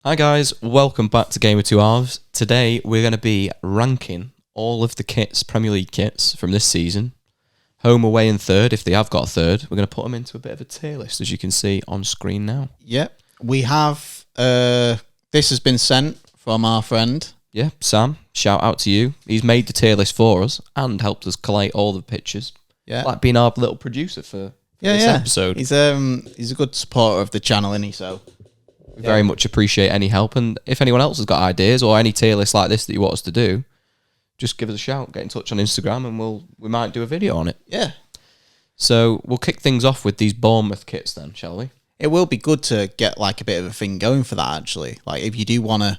Hi guys, welcome back to Game of Two Halves. Today we're going to be ranking all of the kits, Premier League kits from this season. Home, away and third, if they have got a third. We're going to put them into a bit of a tier list, as you can see on screen now. Yep, we have, this has been sent from our friend. Yeah, Sam, shout out to you. He's made the tier list for us and helped us collate all the pictures. Yeah. Like being our little producer for this episode. He's a good supporter of the channel, isn't he? So We very much appreciate any help, and if anyone else has got ideas or any tier list like this that you want us to do, just give us a shout, get in touch on Instagram, and we might do a video on it. Yeah. So we'll kick things off with these Bournemouth kits then, shall we? It will be good to get like a bit of a thing going for that, actually. Like if you do want to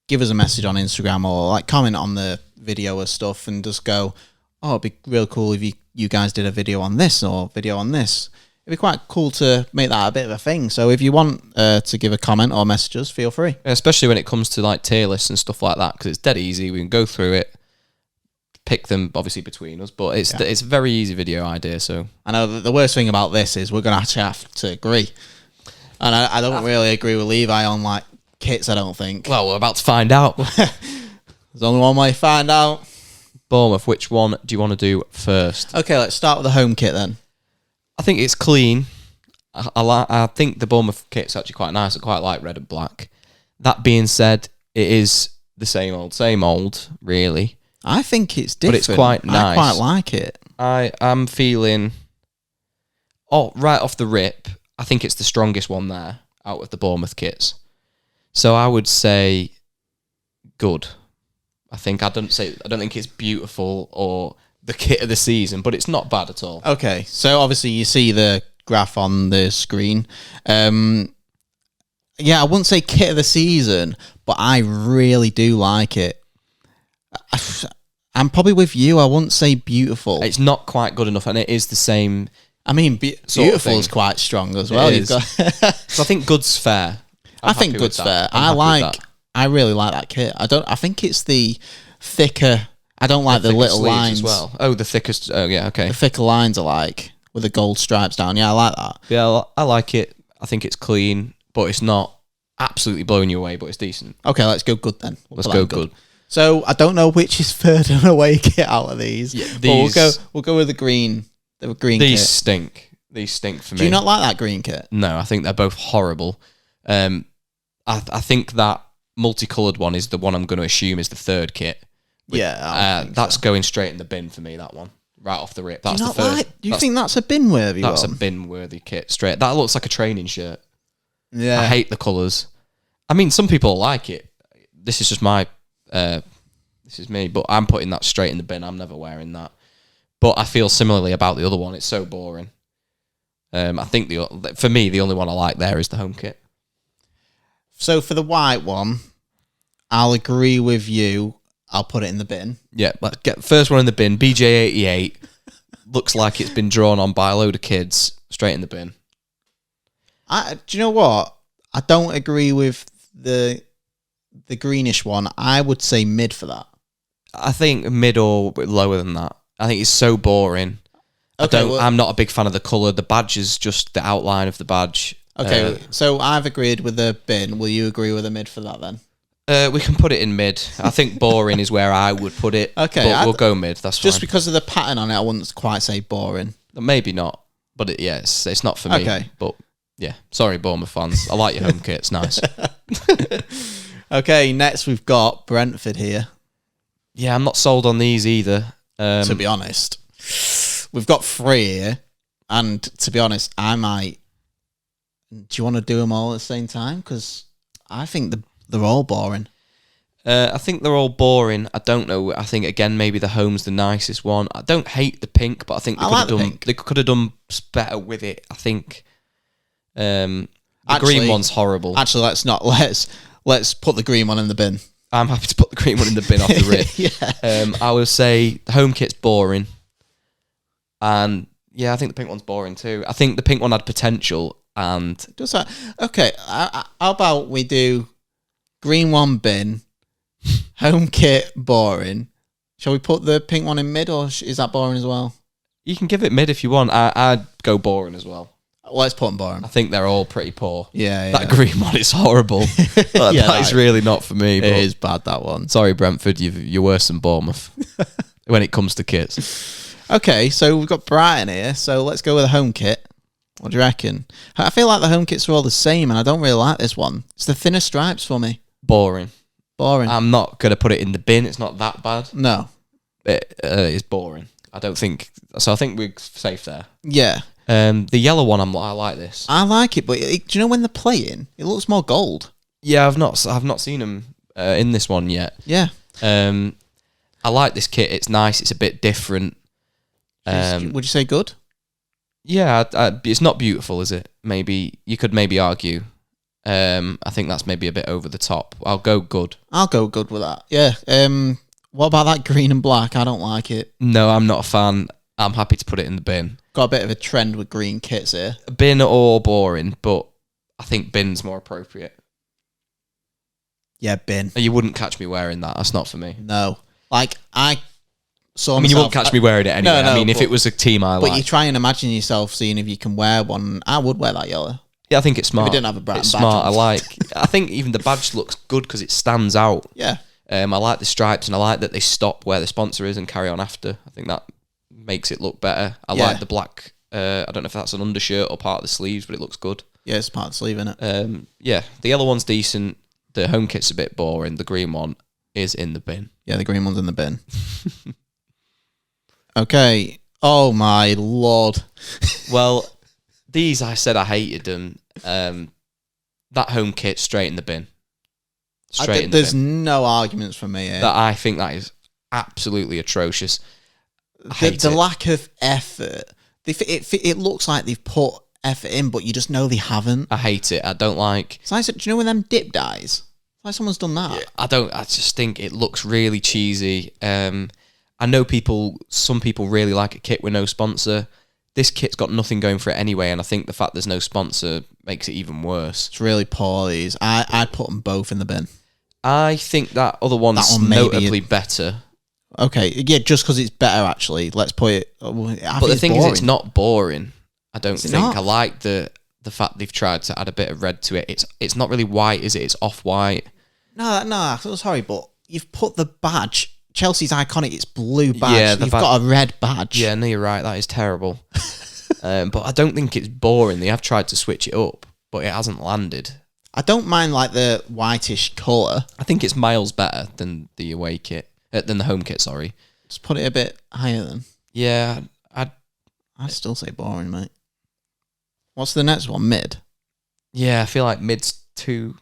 give us a message on Instagram or like comment on the video or stuff and just go, oh, it'd be real cool if you guys did a video on this or video on this. It'd be quite cool to make that a bit of a thing. So if you want to give a comment or message us, feel free. Especially when it comes to like tier lists and stuff like that, because it's dead easy. We can go through it, pick them obviously between us, but it's a very easy video idea. So I know that the worst thing about this is we're going to have to agree. And I don't really agree with Levi on like kits, I don't think. Well, we're about to find out. There's only one way to find out. Bournemouth, which one do you want to do first? Okay, let's start with the home kit then. I think it's clean. I think the Bournemouth kit's actually quite nice. I quite like red and black. That being said, it is the same old, really. I think it's different. But it's quite nice. I quite like it. I'm feeling... Oh, right off the rip, I think it's the strongest one there out of the Bournemouth kits. So I would say good. I don't think it's beautiful or the kit of the season, but it's not bad at all. Okay, so obviously you see the graph on the screen. Yeah, I wouldn't say kit of the season, but I really do like it. I'm probably with you. I wouldn't say beautiful. It's not quite good enough, and it is the same. I mean, beautiful is quite strong as well. So I think good's fair. I think good's fair. I really like that kit. I think it's the thicker. I don't like the little lines as well. Oh, the thickest. Oh, yeah, okay. The thicker lines I like with the gold stripes down. Yeah, I like that. Yeah, I like it. I think it's clean, but it's not absolutely blowing you away, but it's decent. Okay, let's go good then. Let's go good. So I don't know which is third and away kit out of these. Yeah, we'll go with the green. The green these kit. stink. These stink for me. Do you not like that green kit? No, I think they're both horrible. I think that multicoloured one is the one I'm going to assume is the third kit. That's going straight in the bin for me. That one, right off the rip. That's the first. Do you think that's a bin worthy? That's a bin worthy kit. Straight. That looks like a training shirt. Yeah, I hate the colours. I mean, some people like it. This is just my. This is me, but I'm putting that straight in the bin. I'm never wearing that. But I feel similarly about the other one. It's so boring. I think for me the only one I like there is the home kit. So for the white one, I'll agree with you. I'll put it in the bin. Yeah, let's get first one in the bin. BJ88 looks like it's been drawn on by a load of kids. Straight in the bin. Do you know what? I don't agree with the greenish one. I would say mid for that. I think mid or lower than that. I think it's so boring. Okay, I'm not a big fan of the colour. The badge is just the outline of the badge. Okay, so I've agreed with the bin. Will you agree with a mid for that then? We can put it in mid. I think boring is where I would put it. Okay, but we'll go mid. That's just fine. Because of the pattern on it. I wouldn't quite say boring. Maybe not, but it's not for me. Okay, but yeah, sorry, Bournemouth fans. I like your home kit. It's nice. Okay, next we've got Brentford here. Yeah, I'm not sold on these either. To be honest, we've got 3 here, and to be honest, I might. Do you want to do them all at the same time? Because I think they're all boring. I think they're all boring. I don't know. I think again maybe the home's the nicest one. I don't hate the pink, but I think they could have done better with it. I think the green one's horrible. Actually, let's put the green one in the bin. I'm happy to put the green one in the bin off the rip. Yeah. I would say the home kit's boring, and yeah, I think the pink one's boring too. I think the pink one had potential, and just that. Okay, how about we do green one bin, home kit boring. Shall we put the pink one in mid, or is that boring as well? You can give it mid if you want. I'd go boring as well. Let's put them boring. I think they're all pretty poor. Yeah, That green one is horrible. That is really not for me. It But is bad, that one. sorry, Brentford, you're worse than Bournemouth when it comes to kits. Okay, so we've got Brighton here, so let's go with a home kit. What do you reckon? I feel like the home kits are all the same, and I don't really like this one. It's the thinner stripes for me. Boring. Boring. I'm not going to put it in the bin. It's not that bad. No. It is boring. I don't think... So I think we're safe there. Yeah. The yellow one, I like this. I like it, but do you know when they're playing? It looks more gold. Yeah, I've not seen them in this one yet. Yeah. I like this kit. It's nice. It's a bit different. Would you say good? Yeah, it's not beautiful, is it? Maybe you could argue. I think that's maybe a bit over the top. I'll go good. I'll go good with that. Yeah. What about that green and black? I don't like it. No, I'm not a fan. I'm happy to put it in the bin. Got a bit of a trend with green kits here. Bin or boring, but I think bin's more appropriate. Yeah, bin. You wouldn't catch me wearing that. That's not for me. No. Like, I saw You won't catch me wearing it anyway. No, I mean, if it was a team I like. But you try and imagine yourself seeing if you can wear one. I would wear that yellow. Yeah, I think it's smart. If it didn't have a Brighton it's badge smart. on. I think even the badge looks good because it stands out. Yeah. I like the stripes and I like that they stop where the sponsor is and carry on after. I think that makes it look better. I like the black. I don't know if that's an undershirt or part of the sleeves, but it looks good. Yeah, it's part of the sleeve, isn't it? Yeah, the yellow one's decent. The home kit's a bit boring. The green one is in the bin. Yeah, the green one's in the bin. Okay. Oh my lord. Well, these I said I hated them. That home kit straight in the bin. Straight in the There's bin. no arguments from me here. That I think that is absolutely atrocious. The lack of effort. It looks like they've put effort in, but you just know they haven't. I hate it. I don't like. It's like, do you know when them dip dies? It's like someone's done that. I just think it looks really cheesy. I know some people really like a kit with no sponsor. This kit's got nothing going for it anyway, and I think the fact there's no sponsor makes it even worse. It's really poor, these. I'd put them both in the bin. I think that other one's notably better. Okay, yeah, just because it's better, actually. Let's put it... But the thing is, it's not boring, I don't think. Not? I like the fact they've tried to add a bit of red to it. It's not really white, is it? It's off-white. No, I'm sorry, but you've put the badge... Chelsea's iconic, it's blue badge. Yeah, You've got a red badge. Yeah, no, you're right. That is terrible. But I don't think it's boring. They have tried to switch it up, but it hasn't landed. I don't mind like the whitish colour. I think it's miles better than the away kit, than the home kit. Sorry. Just put it a bit higher then. Yeah, I'd still say boring, mate. What's the next one? Mid. Yeah, I feel like mid's too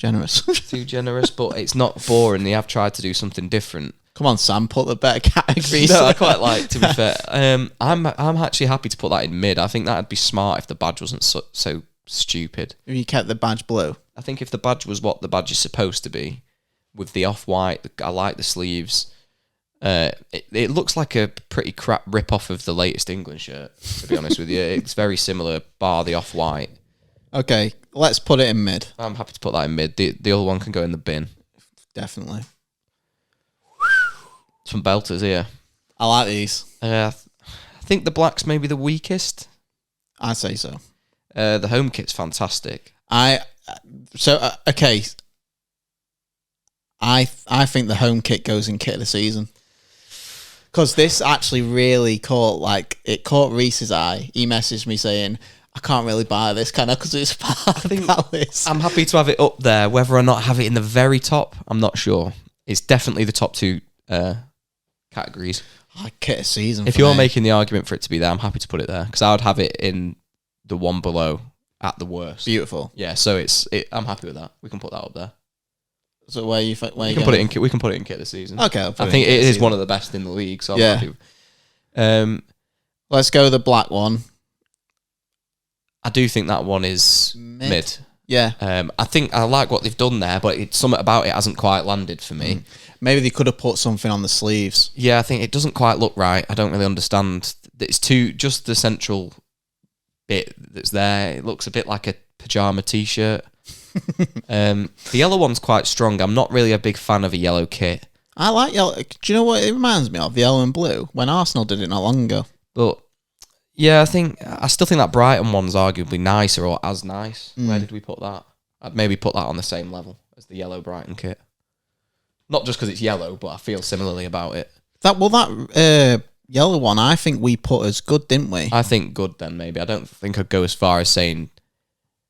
Generous. too generous, but it's not boring. They have tried to do something different. Come on, Sam, put the better categories. No, I quite like. To be fair, I'm actually happy to put that in mid. I think that'd be smart if the badge wasn't so stupid. If you kept the badge blue. I think if the badge was what the badge is supposed to be, with the off-white, I like the sleeves. It looks like a pretty crap rip-off of the latest England shirt, to be honest with you. It's very similar, bar the off-white. Okay, let's put it in mid. I'm happy to put that in mid. The other one can go in the bin. Definitely. Some belters here. I like these. I think the black's maybe the weakest. I'd say so. The home kit's fantastic. Okay. I think the home kit goes in kit of the season. Because this actually really caught Reese's eye. He messaged me saying, I can't really buy this, can I? Because it's Palace. I'm happy to have it up there. Whether or not have it in the very top, I'm not sure. It's definitely the top two categories. Kit of season. If you're making the argument for it to be there, I'm happy to put it there. Because I would have it in the one below at the worst. Beautiful. Yeah, so I'm happy with that. We can put that up there. So where you we can put it in kit. We can put it in kit this season. Okay, I think it is one of the best in the league. So I'm happy. Let's go the black one. I do think that one is mid. Yeah. I think I like what they've done there, but something about it hasn't quite landed for me. Maybe they could have put something on the sleeves. Yeah, I think it doesn't quite look right. I don't really understand. It's just the central bit that's there. It looks a bit like a pajama t-shirt. The yellow one's quite strong. I'm not really a big fan of a yellow kit. I like yellow. Do you know what it reminds me of? Yellow and blue. When Arsenal did it not long ago. But Yeah, I still think that Brighton one's arguably nicer or as nice. Where did we put that? I'd maybe put that on the same level as the yellow Brighton kit. Not just because it's yellow, but I feel similarly about it. That yellow one, I think we put as good, didn't we? I think good then, maybe. I don't think I'd go as far as saying...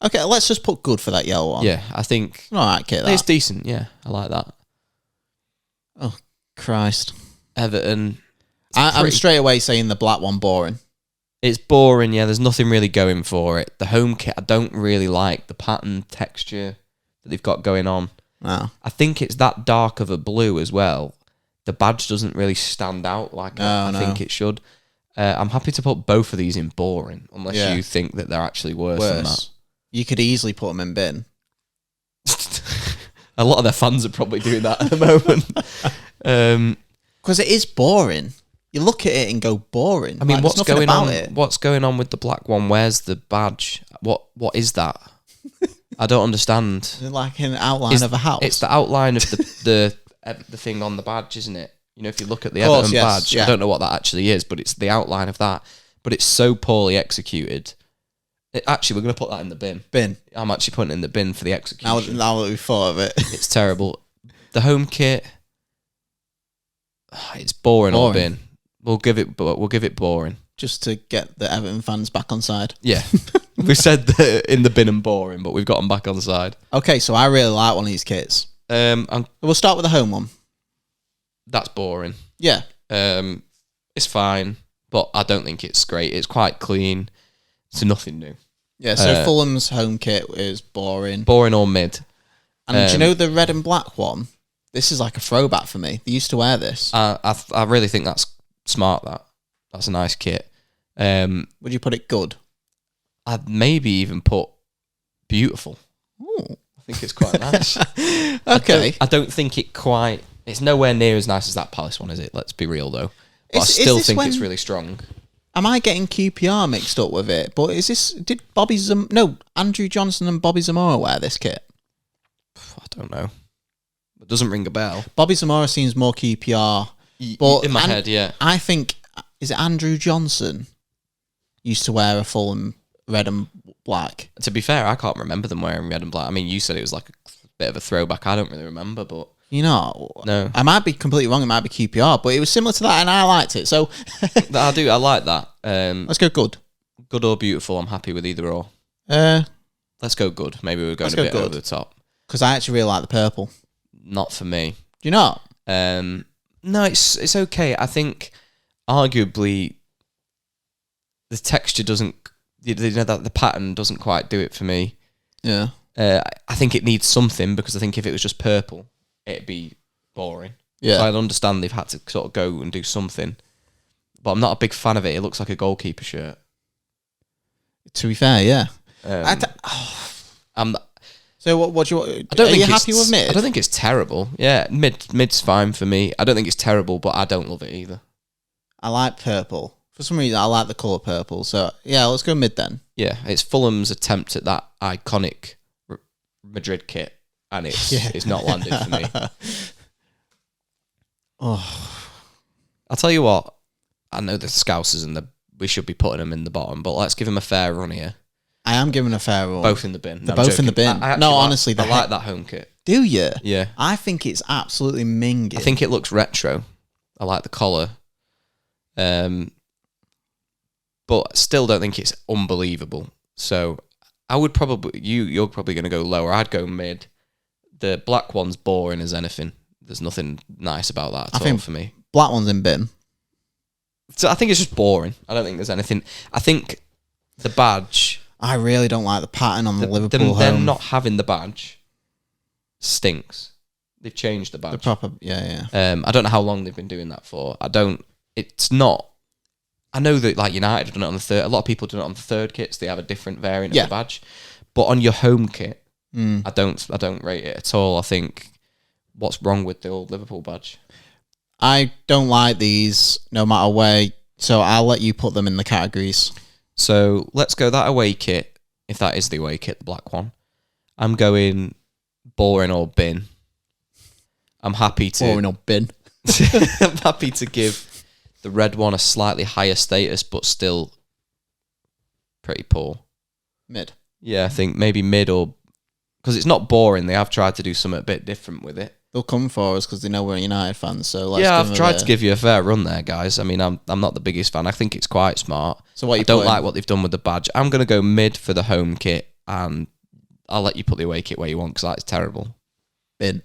Okay, let's just put good for that yellow one. Yeah, I think... All right, kit, that. It's decent, yeah. I like that. Oh, Christ. Everton... I'm straight away saying the black one boring. It's boring, yeah. There's nothing really going for it. The home kit, I don't really like the pattern texture that they've got going on. No. I think it's that dark of a blue as well. The badge doesn't really stand out like I think it should. I'm happy to put both of these in boring, unless you think that they're actually worse than that. You could easily put them in bin. A lot of their fans are probably doing that at the moment. Because it is boring. You look at it and go boring. I mean, like, what's going on? What's going on with the black one? Where's the badge? What is that? I don't understand. Is it like an outline of a house? It's the outline of the thing on the badge, isn't it? You know, if you look at the Everton badge, I don't know what that actually is, but it's the outline of that. But it's so poorly executed. Actually, we're going to put that in the bin. Bin. I'm actually putting it in the bin for the execution. Now that we've thought of it. It's terrible. The home kit, it's boring. Or bin. We'll give it boring. Just to get the Everton fans back on side. Yeah. We said in the bin and boring, but we've got them back on side. Okay, so I really like one of these kits. We'll start with the home one. That's boring. Yeah. It's fine, but I don't think it's great. It's quite clean. It's nothing new. Yeah, so Fulham's home kit is boring. Boring or mid. And do you know the red and black one? This is like a throwback for me. They used to wear this. I really think that's smart. That's a nice kit. Would you put it good? I'd maybe even put beautiful. Ooh. I think it's quite nice. Okay. I don't think it quite... It's nowhere near as nice as that Palace one, is it? Let's be real, though. But I still think it's really strong. Am I getting QPR mixed up with it? But is this... Did Andrew Johnson and Bobby Zamora wear this kit? I don't know. It doesn't ring a bell. Bobby Zamora seems more QPR. But in my head, yeah. I think... Is it Andrew Johnson used to wear a Fulham red and black? To be fair, I can't remember them wearing red and black. I mean, you said it was like a bit of a throwback. I don't really remember, but... You know, no. I might be completely wrong. It might be QPR, but it was similar to that, and I liked it. So I like that. Let's go good. Good or beautiful. I'm happy with either or. Let's go good. Maybe we're going a bit over the top. Because I actually really like the purple. Not for me. Do you not? No, it's okay. I think arguably the texture doesn't. You know that the pattern doesn't quite do it for me. Yeah. I think it needs something, because I think if it was just purple, it'd be boring. Yeah. So I understand they've had to sort of go and do something, but I'm not a big fan of it. It looks like a goalkeeper shirt. To be fair, yeah. I'm not, so what do you want? I don't are think you happy with mid? I don't think it's terrible. Yeah, mid's fine for me. I don't think it's terrible, but I don't love it either. I like purple. For some reason, I like the colour purple. So yeah, let's go mid then. Yeah, it's Fulham's attempt at that iconic Madrid kit, and it's not landed for me. Oh, I'll tell you what. I know the Scousers we should be putting them in the bottom, but let's give them a fair run here. I am giving a fair run. Both in the bin. They're both in the bin. Honestly, I like that home kit. Do you? Yeah. I think it's absolutely minging. I think it looks retro. I like the collar. But still don't think it's unbelievable. So I would probably... You're probably going to go lower. I'd go mid. The black one's boring as anything. There's nothing nice about that at all for me. Black one's in bin. So I think it's just boring. I don't think there's anything... I think the badge... I really don't like the pattern on the Liverpool home. Them not having the badge stinks. They've changed the badge. The proper... Yeah. I don't know how long they've been doing that for. It's not... I know that like United have done it on the third. A lot of people do it on the third kits. They have a different variant of the badge, but on your home kit, I don't rate it at all. I think what's wrong with the old Liverpool badge? I don't like these no matter where. So I'll let you put them in the categories. So let's go that away kit. If that is the away kit, the black one, I'm going boring or bin. I'm happy to boring or bin. I'm happy to give the red one a slightly higher status, but still pretty poor. Mid. Yeah, I think maybe mid or because it's not boring. They have tried to do something a bit different with it. They'll come for us because they know we're United fans. So let's Yeah, give I've them tried to give you a fair run there, guys. I mean, I'm not the biggest fan. I think it's quite smart. So what I you don't putting? like what they've done with the badge. I'm going to go mid for the home kit, and I'll let you put the away kit where you want because that's terrible. Bin.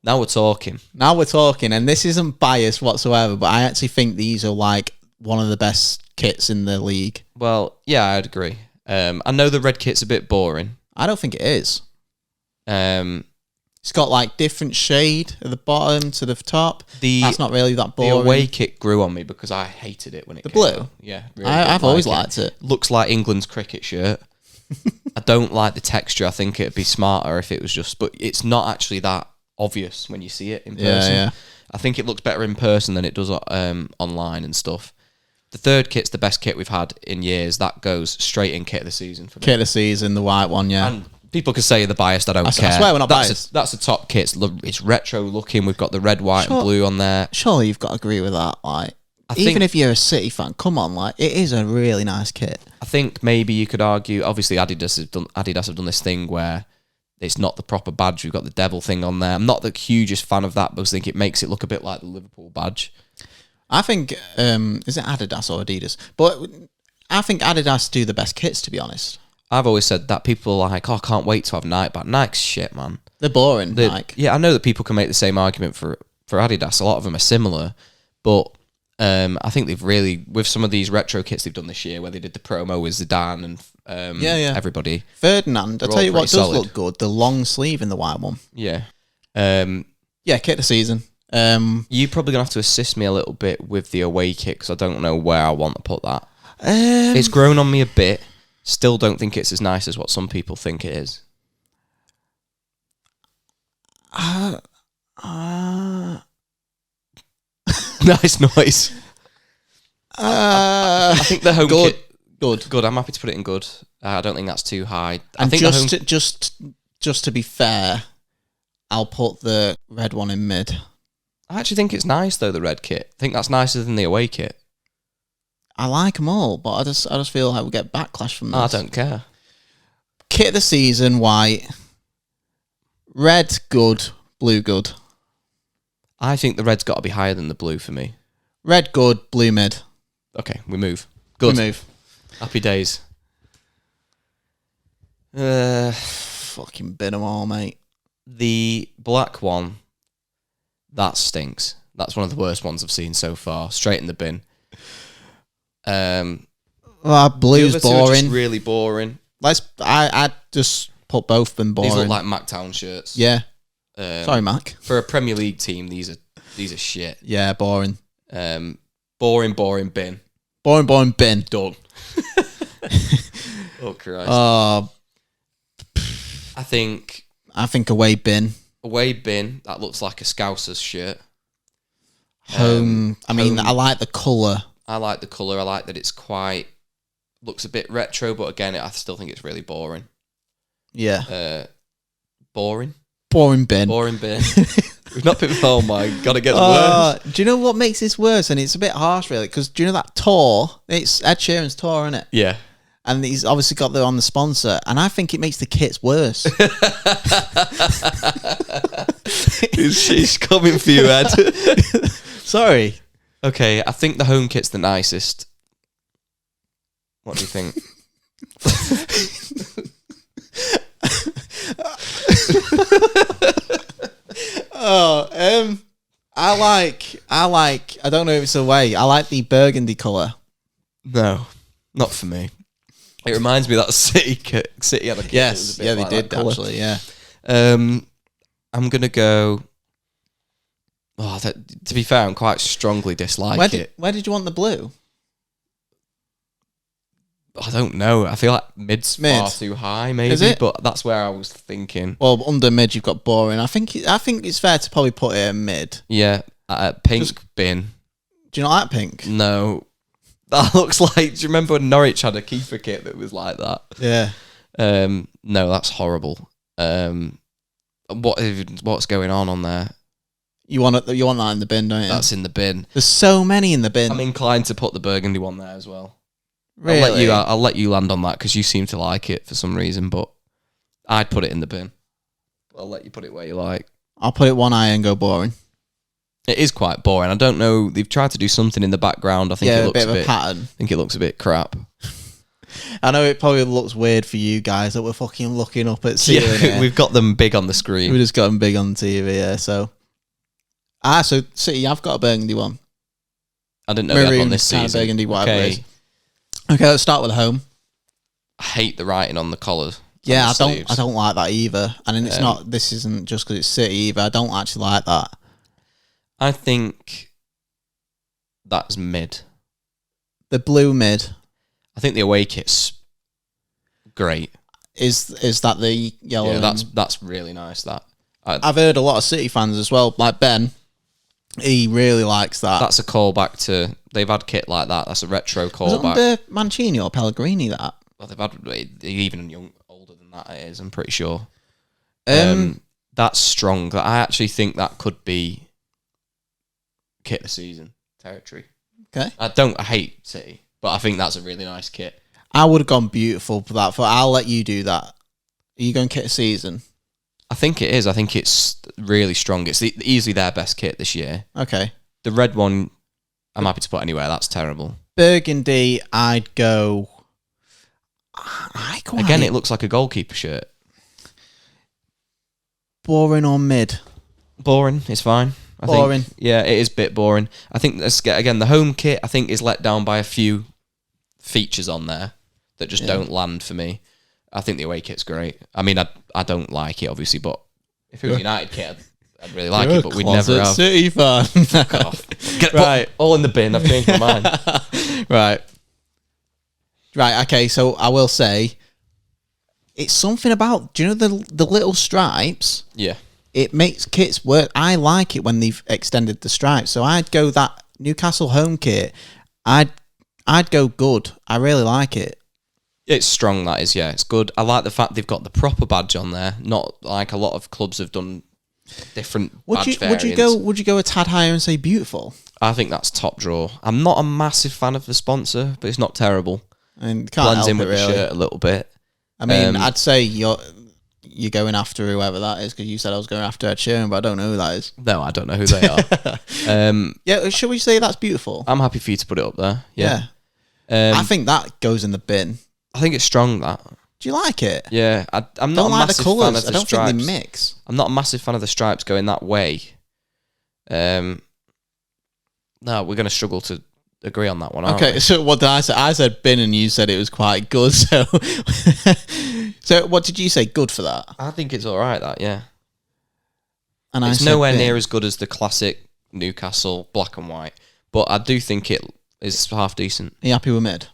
Now we're talking. Now we're talking, and this isn't biased whatsoever, but I actually think these are like one of the best kits in the league. Well, yeah, I'd agree. I know the red kit's a bit boring. I don't think it is. Um, It's got like different shade at the bottom to the top. That's not really that the boring. away kit grew on me because I hated it when it The came blue? out. Yeah, really I've didn't always like liked it. Looks like England's cricket shirt. I don't like the texture. I think it'd be smarter if it was just, but it's not actually that obvious when you see it in person. Yeah. I think it looks better in person than it does online and stuff. The third kit's the best kit we've had in years. That goes straight in kit of the season for me. Kit of the season, the white one, yeah. And people can say they're biased. I don't care. I swear we're not that's biased. That's a top kit. It's retro looking. We've got the red, white, and blue on there. Surely you've got to agree with that. Like, even if you're a City fan, come on, like it is a really nice kit. I think maybe you could argue. Obviously, Adidas have done this thing where it's not the proper badge. We've got the devil thing on there. I'm not the hugest fan of that, but I think it makes it look a bit like the Liverpool badge. I think is it Adidas or Adidas? But I think Adidas do the best kits, to be honest. I've always said that people are like, oh, I can't wait to have Nike back. Nike's shit, man. They're boring, Nike. Yeah, I know that people can make the same argument for Adidas. A lot of them are similar, but I think they've really, with some of these retro kits they've done this year, where they did the promo with Zidane and everybody. Ferdinand, I'll tell you what does solid. look good, the long sleeve in the white one. Yeah. Yeah, kit of the season. You're probably going to have to assist me a little bit with the away kit because I don't know where I want to put that. It's grown on me a bit. Still don't think it's as nice as what some people think it is. Nice noise. I think the home good. kit... Good. I'm happy to put it in good. I don't think that's too high. I And think just to be fair, I'll put the red one in mid. I actually think it's nice though, the red kit. I think that's nicer than the away kit. I like them all, but I just feel like we get backlash from this. I don't care. Kit of the season, white. Red, good. Blue, good. I think the red's got to be higher than the blue for me. Red, good. Blue, mid. Okay, we move. Good. We move. Happy days. Fucking bin them all, mate. The black one, that stinks. That's one of the worst ones I've seen so far. Straight in the bin. Blue's the other two are boring. just really boring. I just put both of them boring. These look like MacTown shirts. Yeah. Sorry, Mac. For a Premier League team, these are shit. Yeah, boring. Boring bin. Boring bin. Done. Oh Christ. I think away bin. away bin, that looks like a Scouser's shirt. Home. I like the colour. I like the colour. I like that it's looks a bit retro, but again, I still think it's really boring. Yeah. Boring bin. We've not picked. Oh my god, it gets worse. Do you know what makes this worse? And it's a bit harsh, really, because do you know that tour? It's Ed Sheeran's tour, isn't it? Yeah. And he's obviously got on the sponsor, and I think it makes the kits worse. She's coming for you, Ed. Sorry. Okay, I think the home kit's the nicest. What do you think? I don't know if it's away. I like the burgundy colour. No, not for me. It reminds me of that City kit. City had a kit. Yes, yeah, they like did actually. Yeah. I'm gonna go. Oh, to be fair, I'm quite strongly dislike it. Where did you want the blue? I don't know. I feel like mid's far too high, maybe. Is it? But that's where I was thinking. Well, under mid you've got boring. I think it's fair to probably put it in mid. Yeah, pink bin. Do you not like pink? No, that looks like. Do you remember when Norwich had a keeper kit that was like that? Yeah. No, that's horrible. What's going on there? You want that in the bin, don't you? That's in the bin. There's so many in the bin. I'm inclined to put the burgundy one there as well. Really? I'll let you land on that because you seem to like it for some reason, but I'd put it in the bin. I'll let you put it where you like. I'll put it one eye and go boring. It is quite boring. I don't know. They've tried to do something in the background. I think it looks a bit of a pattern. I think it looks a bit crap. I know it probably looks weird for you guys that we're fucking looking up at ceiling. Yeah, we've got them big on the screen. We just got them big on the TV, yeah. So City, I've got a burgundy one. I didn't know we had Maroon, one this kind of season. burgundy, whatever it is. Okay, let's start with home. I hate the writing on the collar. Yeah, I don't like that either. And it's not. This isn't just because it's City either. I don't actually like that. I think that's mid. The blue mid. I think the away kit's great. Is that the yellow? Yeah, that's really nice. I've heard a lot of City fans as well, like Ben. He really likes that. That's a callback to they've had kit like that. That's a retro callback. Was it under Mancini or Pellegrini that? Well, they've had even older than that. It is. I'm pretty sure. That's strong. I actually think that could be kit of the season territory. Okay. I hate City, but I think that's a really nice kit. I would have gone beautiful for that. I'll let you do that. Are you going kit of season? I think it is. I think it's really strong. It's easily their best kit this year. Okay. The red one, I'm happy to put anywhere. That's terrible. Burgundy, I'd go. Again, it looks like a goalkeeper shirt. Boring or mid? Boring. It's fine. Boring. Yeah, it is a bit boring. I think again the home kit. I think is let down by a few features on there that just don't land for me. I think the away kit's great. I mean, I don't like it obviously, but if it was United kit, I'd really like it. But we'd never have. City fan. Fuck off. Right, all in the bin. I've changed my mind. Right. Okay. So I will say, it's something about. Do you know the little stripes? Yeah. It makes kits work. I like it when they've extended the stripes. So I'd go that Newcastle home kit. I'd go good. I really like it. It's strong, that is, yeah. It's good. I like the fact they've got the proper badge on there, not like a lot of clubs have done different badge variants. Would you go a tad higher and say beautiful? I think that's top draw. I'm not a massive fan of the sponsor, but it's not terrible. And blends in with the shirt a little bit. I mean, I'd say you're going after whoever that is because you said I was going after Ed Sheeran, but I don't know who that is. No, I don't know who they are. Yeah, should we say that's beautiful? I'm happy for you to put it up there. Yeah. I think that goes in the bin. I think it's strong, that. Do you like it? Yeah, I'm not a massive fan of the stripes. I don't think they mix. I'm not a massive fan of the stripes going that way. No, we're going to struggle to agree on that one, aren't we? So what did I say? I said bin and you said it was quite good. So, so what did you say? Good for that? I think it's all right, that, yeah. And it's nowhere near as good as the classic Newcastle black and white, but I do think it is half decent. Are you happy with mid?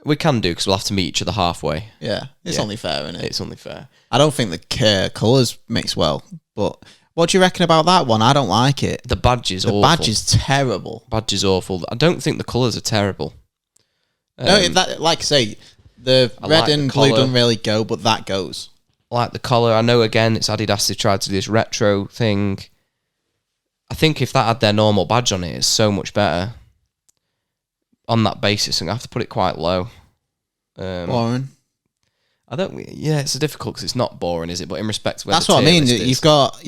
We can do, because we'll have to meet each other halfway. Yeah, it's only fair, isn't it? It's only fair. I don't think the colours mix well, but what do you reckon about that one? I don't like it. The badge is awful. The badge is terrible. Badge is awful. I don't think the colours are terrible. No, like I say, the red and blue don't really go, but that goes. I like the collar. I know, again, it's Adidas. They tried to do this retro thing. I think if that had their normal badge on it, it's so much better. On that basis, I'm going to have to put it quite low. Boring. Yeah, it's difficult because it's not boring, is it? But in respect to where that's what I mean. You've got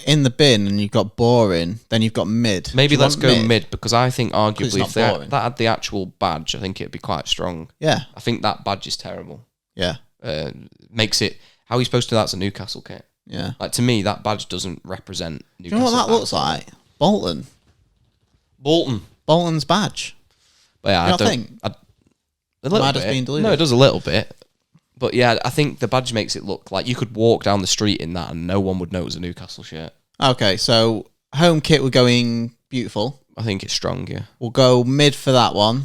in the bin and you've got boring. Then you've got mid. Maybe let's go mid because I think arguably if that had the actual badge, I think it'd be quite strong. Yeah, I think that badge is terrible. Yeah, makes it. How are you supposed to? That's a Newcastle kit. Yeah, like to me, that badge doesn't represent Newcastle. Do you know what that looks like? Bolton's badge. But yeah, I don't think. A little bit. No, it does a little bit. But yeah, I think the badge makes it look like you could walk down the street in that and no one would know it was a Newcastle shirt. Okay, so home kit, we're going beautiful. I think it's strong, yeah. We'll go mid for that one.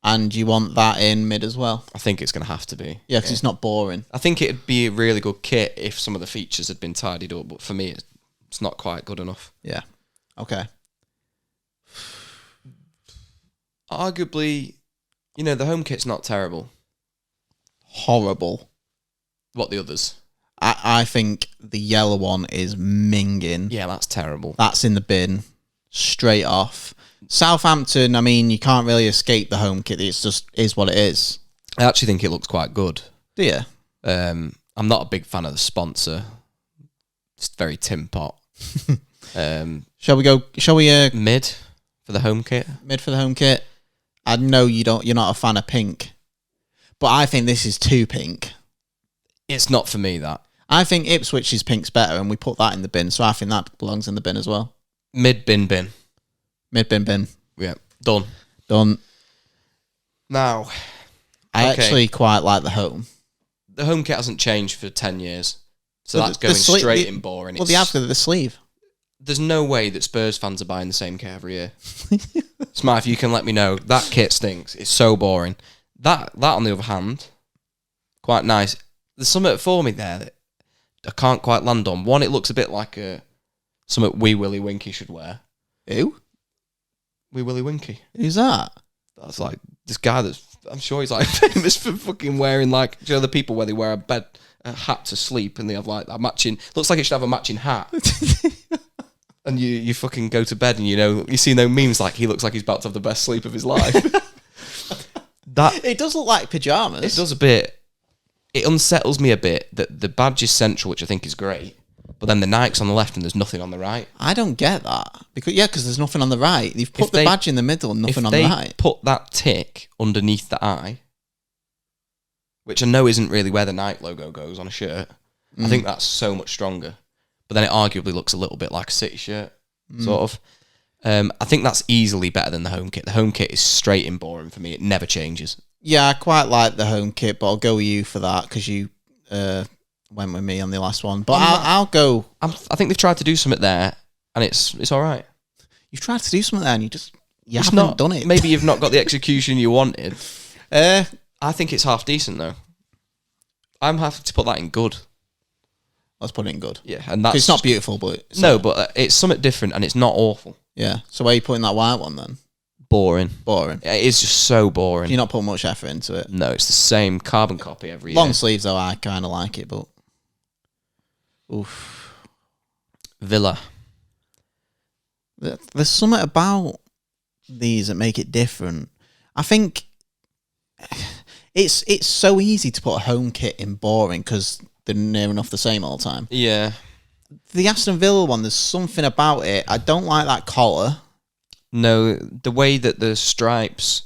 And you want that in mid as well? I think it's going to have to be. Yeah, because it's not boring. I think it'd be a really good kit if some of the features had been tidied up, but for me, it's not quite good enough. Yeah. Okay. Arguably, the home kit's not terrible. Horrible. What, the others? I think the yellow one is minging. Yeah, that's terrible. That's in the bin, straight off. Southampton, I mean, you can't really escape the home kit. It's just is what it is. I actually think it looks quite good. Do you? I'm not a big fan of the sponsor. It's very tin pot. Shall we go? Shall we Mid for the home kit. mid for the home kit? I know you don't. You're not a fan of pink, but I think this is too pink. It's not for me, that. I think Ipswich's pink's better, and we put that in the bin. So I think that belongs in the bin as well. Mid bin. Mid bin. Yeah, done. Done. Now, I Okay. actually quite like the home. the home kit hasn't changed for 10 years. So But that's the going sleeve- straight in boring. Well, the after the sleeve. There's no way that Spurs fans are buying the same kit every year. Smart, if you can let me know. That kit stinks. It's so boring. That on the other hand, quite nice. There's something for me there that I can't quite land on. One, it looks a bit like something Wee Willie Winky should wear. Who? Wee Willie Winky. Who's that? That's like this guy that's, I'm sure he's like famous for fucking wearing like, do you know the people where they wear a hat to sleep and they have like a matching, looks like it should have a matching hat. And you fucking go to bed and you see no memes like he looks like he's about to have the best sleep of his life. That It does look like pajamas. it does a bit. It unsettles me a bit that the badge is central, which I think is great, but then the Nike's on the left and there's nothing on the right. I don't get that because there's nothing on the right. You've put If the they- badge in the middle and nothing If on they the right. put that tick underneath the eye, which I know isn't really where the Nike logo goes on a shirt, I think that's so much stronger. But then it arguably looks a little bit like a City shirt, sort of. I think that's easily better than the home kit. The home kit is straight and boring for me. It never changes. Yeah, I quite like the home kit, but I'll go with you for that because you went with me on the last one. But I'll go. I think they've tried to do something there, and it's all right. You've tried to do something there and you It's haven't not done it. Maybe you've not got the execution you wanted. Uh, I think it's half decent though. I'm happy to put that in good. let's put it in good. Yeah, and that's It's not beautiful, but it's, no, but it's something different, and it's not awful. yeah. So where are you putting that white one then? Boring. Boring. It is just so boring. You're not putting much effort into it. No, it's the same carbon copy every Long year. sleeves though, I kind of like it, but oof. Villa. There's something about these that make it different. I think it's so easy to put a home kit in boring because they're near enough the same all the time. Yeah. The Aston Villa one, there's something about it. I don't like that collar. No, the way that the stripes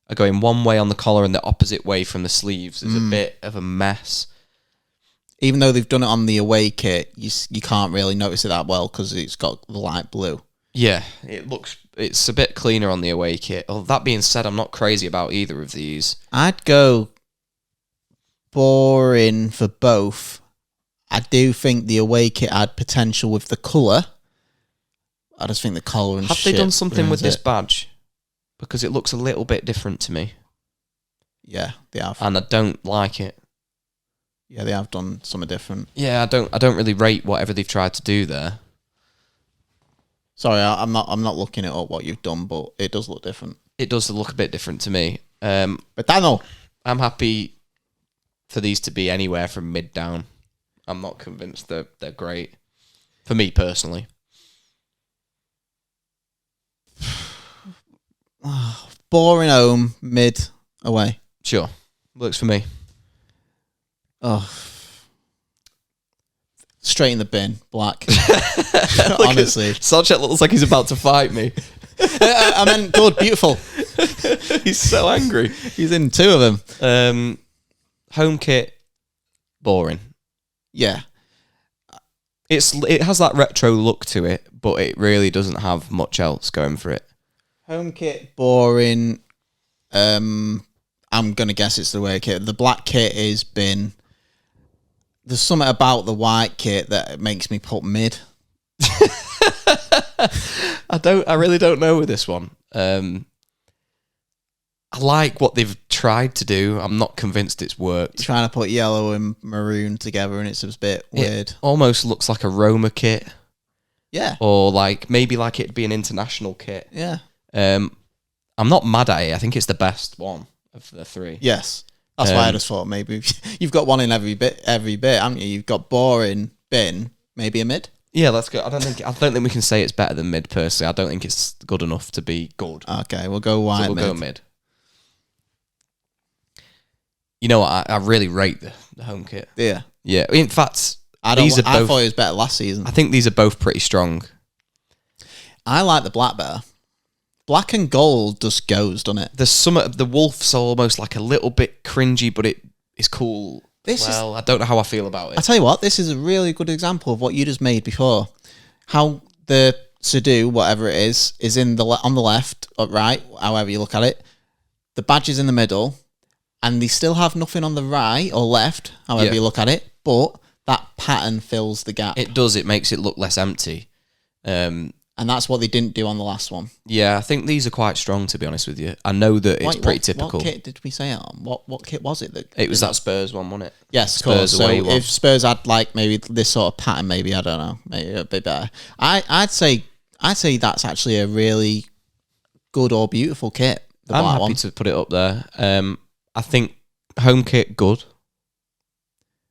are going one way on the collar and the opposite way from the sleeves is a bit of a mess. Even though they've done it on the away kit, you can't really notice it that well because it's got the light blue. Yeah, it's a bit cleaner on the away kit. Well, that being said, I'm not crazy about either of these. I'd go boring for both. I do think the away kit had potential with the colour. I just think the collar and Have shit they done something with ruins this badge? Because it looks a little bit different to me, Yeah, they have. and I don't like it. Yeah, they have done something different. Yeah, I don't really rate whatever they've tried to do there. Sorry, I'm not looking it up what you've done, but it does look different. It does look a bit different to me. But Daniel, I'm happy for these to be anywhere from mid down. I'm not convinced they're great. For me personally. boring home, mid away. Sure. Works for me. Oh, straight in the bin, black. Look Honestly, Sarchet looks like he's about to fight me. I meant good, beautiful. He's so angry. He's in two of them. Home kit, boring. Yeah, It has that retro look to it, but it really doesn't have much else going for it. home kit, boring. I'm gonna guess it's the away kit. The black kit is bin. There's something about the white kit that makes me put mid. I really don't know with this one. I like what they've tried to do. I'm not convinced it's worked. Trying to put yellow and maroon together, and it's a bit weird. It almost looks like a Roma kit, Yeah, or maybe like it'd be an international kit. yeah, I'm not mad at it. I think it's the best one of the three. yes. That's why I just thought maybe you've got one in every bit, haven't you? You've got boring, bin, maybe a mid. Yeah, let's go. I don't think we can say it's better than mid. Personally, I don't think it's good enough to be good. Okay, we'll go white. So we'll go mid. You know what? I really rate the home kit. Yeah. Yeah. In fact, I thought it was better last season. I think these are both pretty strong. I like the black better. Black and gold just goes, doesn't it? There's some the wolf's almost like a little bit cringy, but it is cool. I don't know how I feel about it. I tell you what, this is a really good example of what you just made before. How the to-do, whatever it is in on the left or right, however you look at it. The badge is in the middle, and they still have nothing on the right or left, however you look at it. But that pattern fills the gap. It does. It makes it look less empty. And that's what they didn't do on the last one. Yeah, I think these are quite strong, to be honest with you. I know that it's pretty typical. What kit did we say it on? What kit was it? It was that Spurs one, wasn't it? Yes, Spurs so away one. if Spurs had like maybe this sort of pattern, maybe I don't know, maybe a bit better. I'd say that's actually a really good or beautiful kit. I'm happy to put it up there. I think home kit good.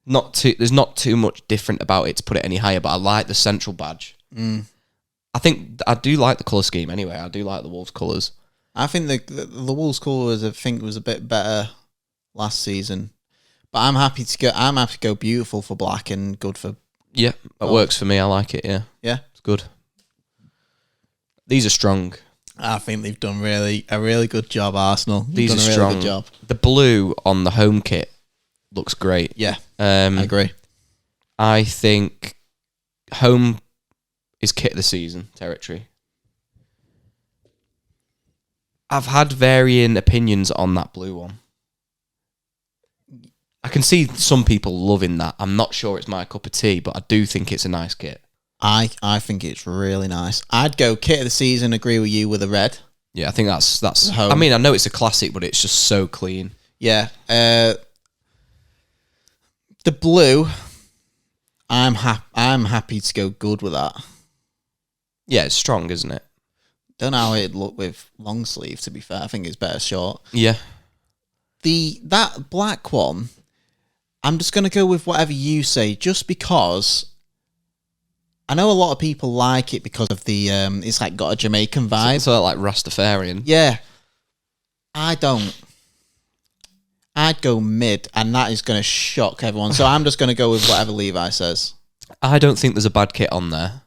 There's not too much different about it to put it any higher, but I like the central badge. I think I do like the colour scheme anyway. I do like the Wolves colours. I think the Wolves colours was a bit better last season, but I'm happy to go beautiful for black and good for. Yeah, that works for me. I like it. Yeah, it's good. These are strong. I think they've done a really good job, Arsenal. These are strong. Really good job. The blue on the home kit looks great. Yeah, I agree. I think home is kit of the season territory. I've had varying opinions on that blue one. I can see some people loving that. I'm not sure it's my cup of tea, but I do think it's a nice kit. I think it's really nice. I'd go kit of the season, agree with you, with a red. Yeah, I think that's home. I mean, I know it's a classic, but it's just so clean. Yeah. The blue, I'm happy to go good with that. Yeah, it's strong, isn't it? Don't know how it'd look with long sleeve, to be fair. I think it's better short. Yeah. That black one, I'm just going to go with whatever you say, just because I know a lot of people like it because of the, it's like got a Jamaican vibe. It's sort of like Rastafarian. Yeah. I don't. I'd go mid, and that is going to shock everyone. So I'm just going to go with whatever Levi says. I don't think there's a bad kit on there.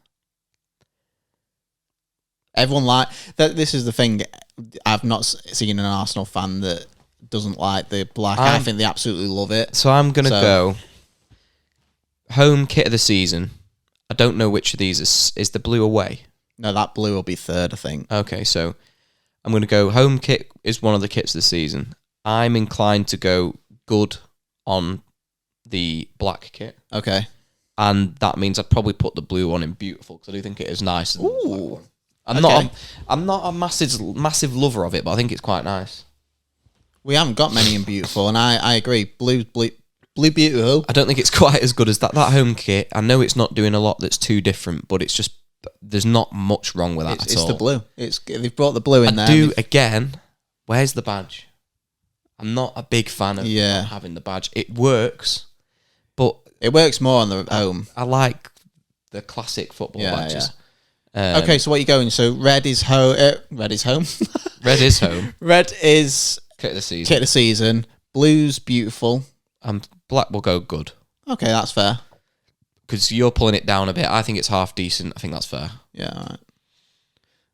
Everyone that. This is the thing. I've not seen an Arsenal fan that doesn't like the black. I think they absolutely love it. So I'm going to go home kit of the season. I don't know which of these is the blue away. No, that blue will be third, I think. Okay, so I'm going to go home kit is one of the kits of the season. I'm inclined to go good on the black kit. Okay. And that means I'd probably put the blue one in beautiful because I do think it is nice. Ooh. I'm not a massive lover of it, but I think it's quite nice. We haven't got many in beautiful, and I agree. Blue beautiful. I don't think it's quite as good as that home kit. I know it's not doing a lot that's too different, but it's just there's not much wrong with that at all. It's the blue. They've brought the blue in there. Again. Where's the badge? I'm not a big fan of not having the badge. It works, but it works more on the home. I like the classic football badges. Yeah. Okay, so what are you going? So red is home. Red is home. Red is home. Red is kit of the season. Kit of the season. Blue's beautiful. Black will go good. Okay, that's fair. Because you're pulling it down a bit. I think it's half decent. I think that's fair. Yeah, all right.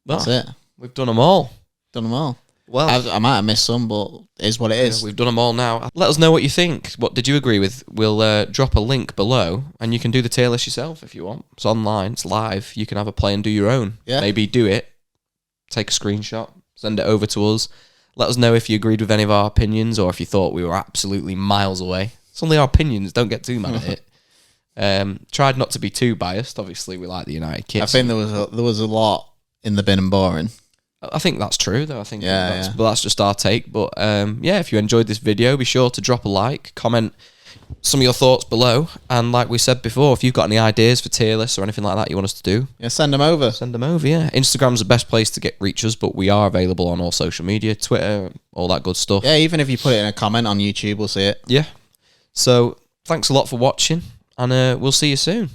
Well, that's it. We've done them all. Well, I might have missed some, but it is what it is. We've done them all now. Let us know what you think. What did you agree with? We'll drop a link below, and you can do the tier list yourself if you want. It's online. It's live. You can have a play and do your own. Yeah. Maybe do it. Take a screenshot. Send it over to us. Let us know if you agreed with any of our opinions or if you thought we were absolutely miles away. It's only our opinions. Don't get too mad at it. Tried not to be too biased. Obviously, we like the United kits. I think there was a lot in the bin and boring. I think that's true, though. I think that's just our take. But if you enjoyed this video, be sure to drop a like, comment some of your thoughts below. And like we said before, if you've got any ideas for tier lists or anything like that you want us to do, Yeah, send them over. send them over. Yeah, Instagram's the best place to reach us, but we are available on all social media, Twitter, all that good stuff. Yeah, even if you put it in a comment on YouTube, we'll see it. Yeah. So thanks a lot for watching, and we'll see you soon.